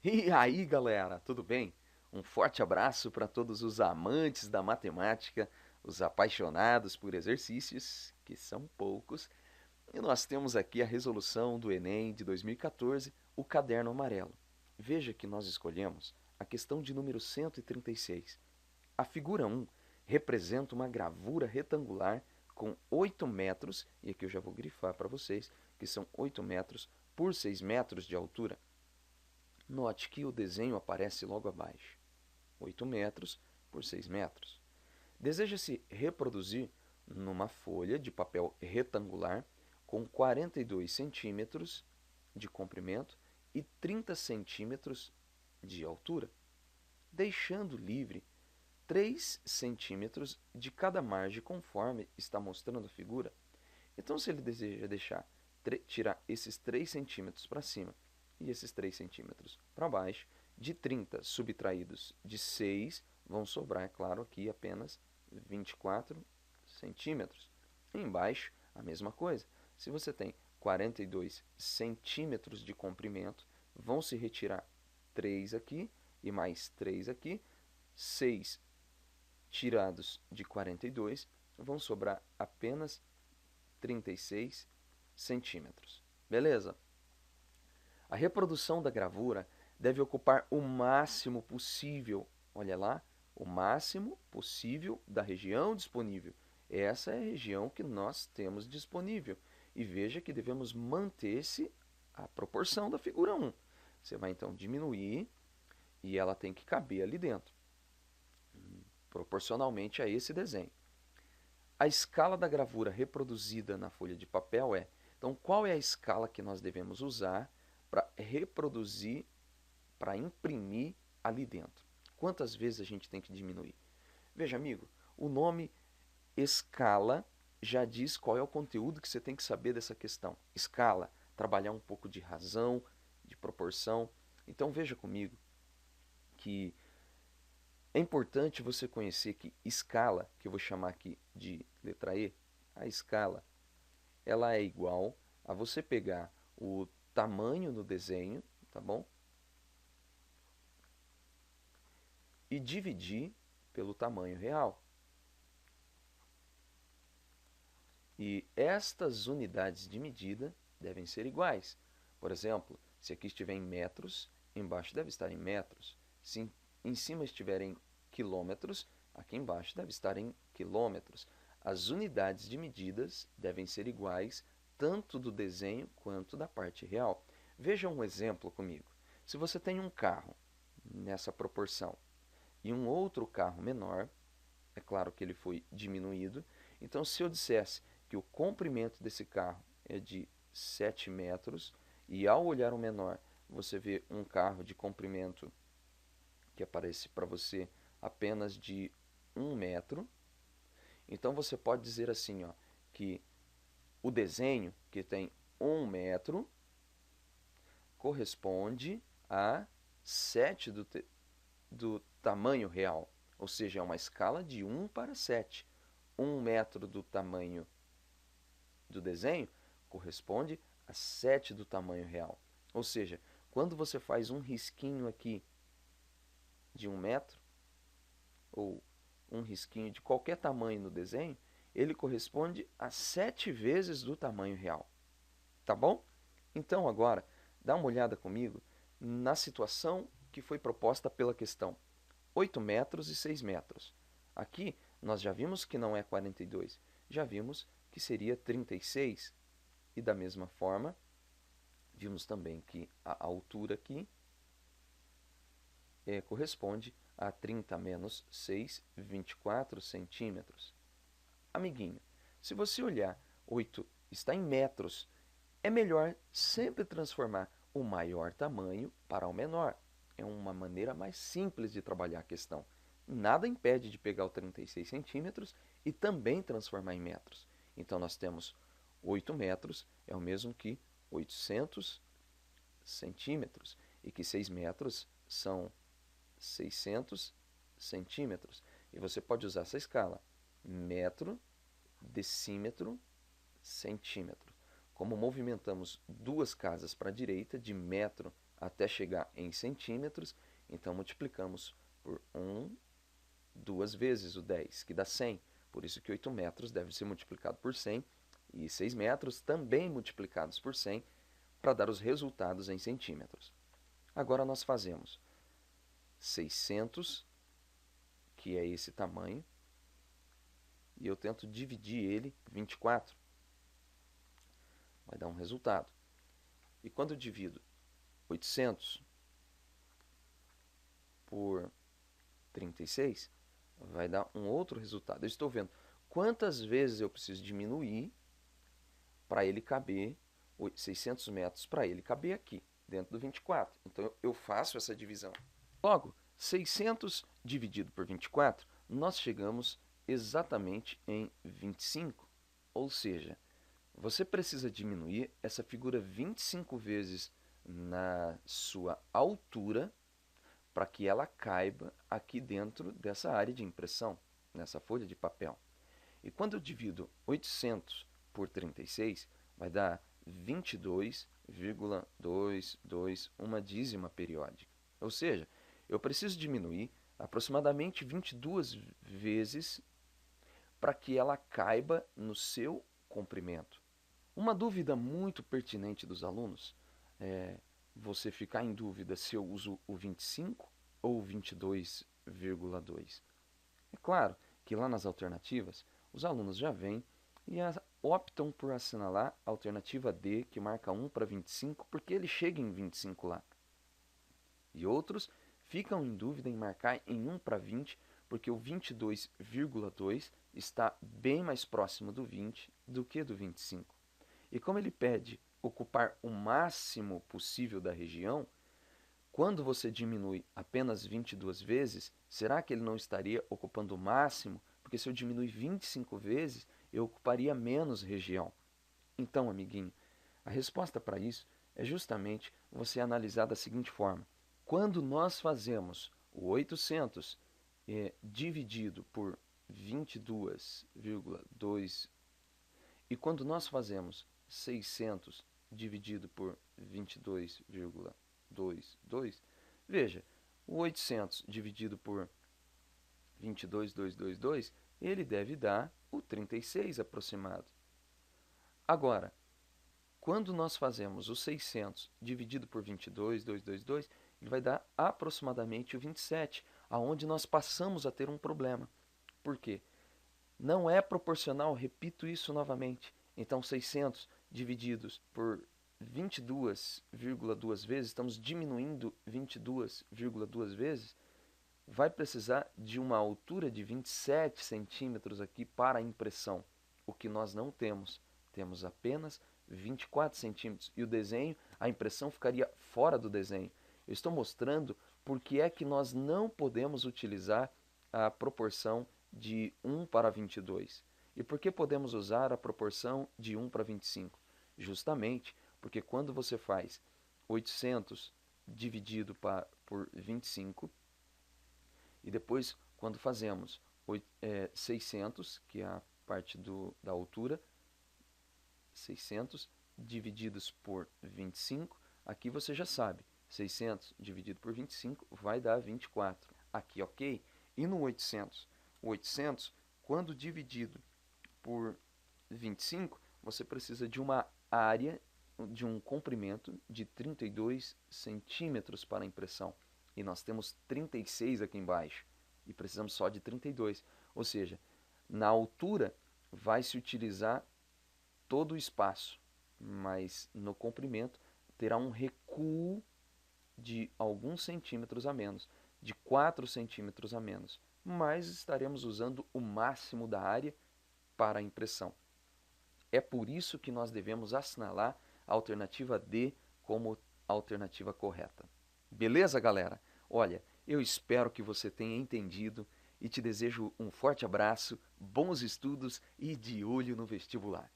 E aí, galera, tudo bem? Um forte abraço para todos os amantes da matemática, os apaixonados por exercícios, que são poucos. E nós temos aqui a resolução do Enem de 2014, o caderno amarelo. Veja que nós escolhemos a questão de número 136. A figura 1 representa uma gravura retangular com 8 metros, e aqui eu já vou grifar para vocês, que são 8 metros por 6 metros de altura. Note que o desenho aparece logo abaixo, 8 metros por 6 metros. Deseja-se reproduzir numa folha de papel retangular com 42 centímetros de comprimento e 30 centímetros de altura, deixando livre 3 centímetros de cada margem conforme está mostrando a figura. Então, se ele deseja tirar esses 3 centímetros para cima e esses 3 centímetros para baixo, de 30 subtraídos de 6, vão sobrar, é claro, aqui apenas 24 centímetros. E embaixo, a mesma coisa. Se você tem 42 centímetros de comprimento, vão se retirar 3 aqui e mais 3 aqui. 6 tirados de 42, vão sobrar apenas 36 centímetros. Beleza? A reprodução da gravura deve ocupar o máximo possível, olha lá, o máximo possível da região disponível. Essa é a região que nós temos disponível. E veja que devemos manter-se a proporção da figura 1. Você vai então diminuir e ela tem que caber ali dentro, proporcionalmente a esse desenho. A escala da gravura reproduzida na folha de papel é, então qual é a escala que nós devemos usar para reproduzir, para imprimir ali dentro? Quantas vezes a gente tem que diminuir? Veja, amigo, o nome escala já diz qual é o conteúdo que você tem que saber dessa questão. Escala, trabalhar um pouco de razão, de proporção. Então veja comigo que é importante você conhecer que escala, que eu vou chamar aqui de letra E, a escala, ela é igual a você pegar o tamanho no desenho, tá bom? E dividir pelo tamanho real. E estas unidades de medida devem ser iguais. Por exemplo, se aqui estiver em metros, embaixo deve estar em metros. Se em cima estiver em quilômetros, aqui embaixo deve estar em quilômetros. As unidades de medidas devem ser iguais tanto do desenho quanto da parte real. Veja um exemplo comigo. Se você tem um carro nessa proporção e um outro carro menor, é claro que ele foi diminuído. Então, se eu dissesse que o comprimento desse carro é de 7 metros e ao olhar o menor você vê um carro de comprimento que aparece para você apenas de 1 metro, então você pode dizer assim, ó, que o desenho que tem 1 metro corresponde a 7 do tamanho real, ou seja, é uma escala de 1 para 7. 1 metro do tamanho do desenho corresponde a 7 do tamanho real. Ou seja, quando você faz um risquinho aqui de 1 metro, ou um risquinho de qualquer tamanho no desenho, ele corresponde a 7 vezes do tamanho real. Tá bom? Então agora, dá uma olhada comigo na situação que foi proposta pela questão 8 metros e 6 metros. Aqui nós já vimos que não é 42, já vimos que seria 36. E da mesma forma, vimos também que a altura aqui corresponde a 30 menos 6, 24 centímetros. Amiguinho, se você olhar 8 está em metros, é melhor sempre transformar o maior tamanho para o menor. É uma maneira mais simples de trabalhar a questão. Nada impede de pegar o 36 centímetros e também transformar em metros. Então nós temos 8 metros é o mesmo que 800 centímetros e que 6 metros são 600 centímetros. E você pode usar essa escala: metro, decímetro, centímetro. Como movimentamos duas casas para a direita, de metro até chegar em centímetros, então multiplicamos por 1, 2 vezes o 10, que dá 100. Por isso que 8 metros deve ser multiplicado por 100 e 6 metros também multiplicados por 100 para dar os resultados em centímetros. Agora nós fazemos 600, que é esse tamanho, e eu tento dividir ele por 24. Vai dar um resultado. E quando eu divido 800 por 36, vai dar um outro resultado. Eu estou vendo quantas vezes eu preciso diminuir para ele caber, 600 metros para ele caber aqui, dentro do 24. Então eu faço essa divisão. Logo, 600 dividido por 24, nós chegamos exatamente em 25. Ou seja, você precisa diminuir essa figura 25 vezes na sua altura para que ela caiba aqui dentro dessa área de impressão, nessa folha de papel. E quando eu divido 800 por 36, vai dar 22,22, uma dízima periódica. Ou seja, eu preciso diminuir aproximadamente 22 vezes para que ela caiba no seu comprimento. Uma dúvida muito pertinente dos alunos é você ficar em dúvida se eu uso o 25 ou o 22,2. É claro que lá nas alternativas, os alunos já vêm e optam por assinalar a alternativa D, que marca 1 para 25, porque ele chega em 25 lá. E outros ficam em dúvida em marcar em 1 para 20, porque o 22,2 está bem mais próximo do 20 do que do 25. E como ele pede ocupar o máximo possível da região, quando você diminui apenas 22 vezes, será que ele não estaria ocupando o máximo? Porque se eu diminuir 25 vezes, eu ocuparia menos região. Então, amiguinho, a resposta para isso é justamente você analisar da seguinte forma. Quando nós fazemos o 800 dividido por 22,2 e quando nós fazemos 600 dividido por 22,22, veja, o 800 dividido por 22,222, ele deve dar o 36 aproximado. Agora, quando nós fazemos o 600 dividido por 22,222, ele vai dar aproximadamente o 27, aonde nós passamos a ter um problema. Por quê? Não é proporcional, repito isso novamente. Então, 600 divididos por 22,2 vezes, estamos diminuindo 22,2 vezes, vai precisar de uma altura de 27 centímetros aqui para a impressão, o que nós não temos. Temos apenas 24 centímetros. E o desenho, a impressão ficaria fora do desenho. Eu estou mostrando porque é que nós não podemos utilizar a proporção de 1 para 22. E por que podemos usar a proporção de 1 para 25? Justamente porque quando você faz 800 dividido por 25, e depois quando fazemos 600, que é a parte da altura, 600 divididos por 25, aqui você já sabe, 600 dividido por 25 vai dar 24. Aqui, ok? E no 800? O 800, quando dividido por 25, você precisa de uma área, de um comprimento de 32 centímetros para a impressão. E nós temos 36 aqui embaixo. E precisamos só de 32. Ou seja, na altura vai se utilizar todo o espaço, mas no comprimento terá um recuo de alguns centímetros a menos, de 4 centímetros a menos, mas estaremos usando o máximo da área para a impressão. É por isso que nós devemos assinalar a alternativa D como alternativa correta. Beleza, galera? Olha, eu espero que você tenha entendido e te desejo um forte abraço, bons estudos e de olho no vestibular.